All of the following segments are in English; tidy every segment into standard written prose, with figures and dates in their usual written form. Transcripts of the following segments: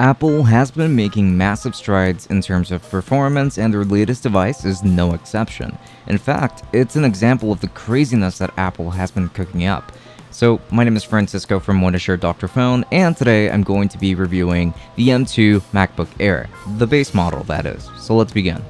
Apple has been making massive strides in terms of performance, and their latest device is no exception. In fact, it's an example of the craziness that Apple has been cooking up. So, my name is Francisco from Wondershare DrFone, and today I'm going to be reviewing the M2 MacBook Air, the base model that is. So let's begin.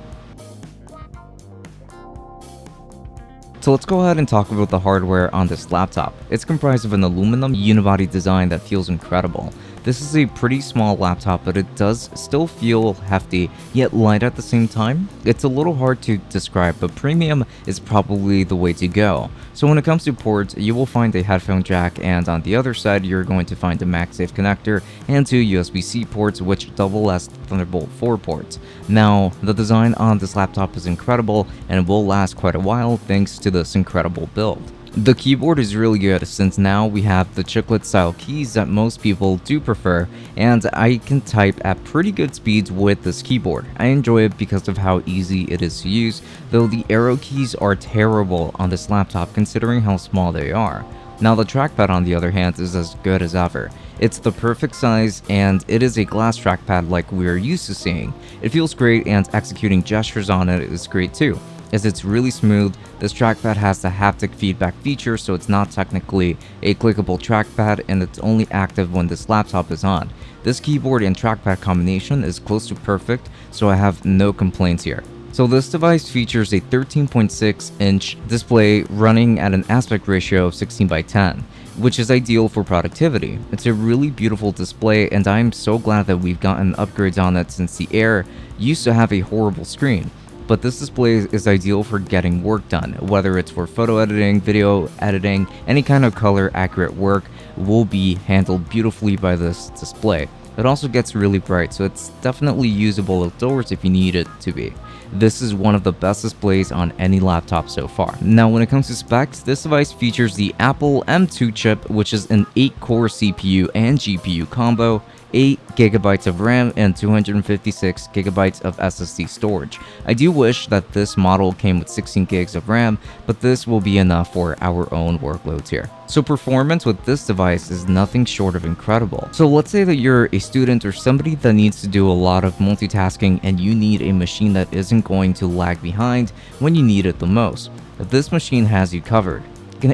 So let's go ahead and talk about the hardware on this laptop. It's comprised of an aluminum unibody design that feels incredible. This is a pretty small laptop, but it does still feel hefty, yet light at the same time. It's a little hard to describe, but premium is probably the way to go. So when it comes to ports, you will find a headphone jack, and on the other side, you're going to find a MagSafe connector and two USB-C ports, which double as Thunderbolt 4 ports. Now, the design on this laptop is incredible, and it will last quite a while thanks to this incredible build. The keyboard is really good since now we have the chiclet style keys that most people do prefer, and I can type at pretty good speeds with this keyboard. I enjoy it because of how easy it is to use, though the arrow keys are terrible on this laptop considering how small they are. Now the trackpad on the other hand is as good as ever. It's the perfect size, and it is a glass trackpad like we're used to seeing. It feels great, and executing gestures on it is great too, as it's really smooth. This trackpad has the haptic feedback feature, so it's not technically a clickable trackpad, and it's only active when this laptop is on. This keyboard and trackpad combination is close to perfect, so I have no complaints here. So this device features a 13.6-inch display running at an aspect ratio of 16:10, which is ideal for productivity. It's a really beautiful display, and I'm so glad that we've gotten upgrades on it since the Air used to have a horrible screen. But this display is ideal for getting work done, whether it's for photo editing, video editing, any kind of color accurate work will be handled beautifully by this display. It also gets really bright, so it's definitely usable outdoors if you need it to be. This is one of the best displays on any laptop so far. Now when it comes to specs, this device features the Apple M2 chip, which is an 8-core CPU and GPU combo, 8GB of RAM, and 256GB of SSD storage. I do wish that this model came with 16GB of RAM, but this will be enough for our own workloads here. So performance with this device is nothing short of incredible. So let's say that you're a student or somebody that needs to do a lot of multitasking, and you need a machine that isn't going to lag behind when you need it the most. This machine has you covered.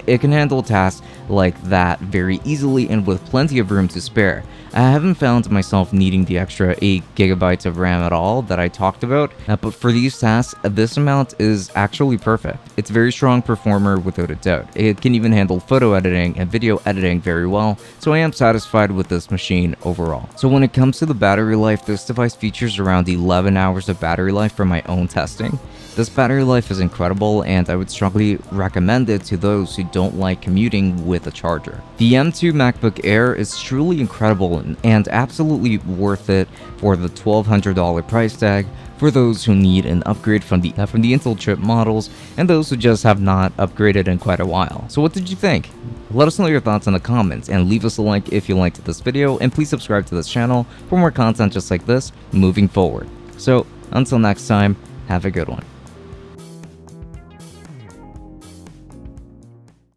It can handle tasks like that very easily and with plenty of room to spare. I haven't found myself needing the extra 8GB of RAM at all that I talked about, but for these tasks, this amount is actually perfect. It's a very strong performer without a doubt. It can even handle photo editing and video editing very well, so I am satisfied with this machine overall. So when it comes to the battery life, this device features around 11 hours of battery life from my own testing. This battery life is incredible, and I would strongly recommend it to those who don't like commuting with a charger. The M2 MacBook Air is truly incredible and absolutely worth it for the $1,200 price tag for those who need an upgrade from the Intel chip models and those who just have not upgraded in quite a while. So what did you think? Let us know your thoughts in the comments, and leave us a like if you liked this video, and please subscribe to this channel for more content just like this moving forward. So until next time, have a good one.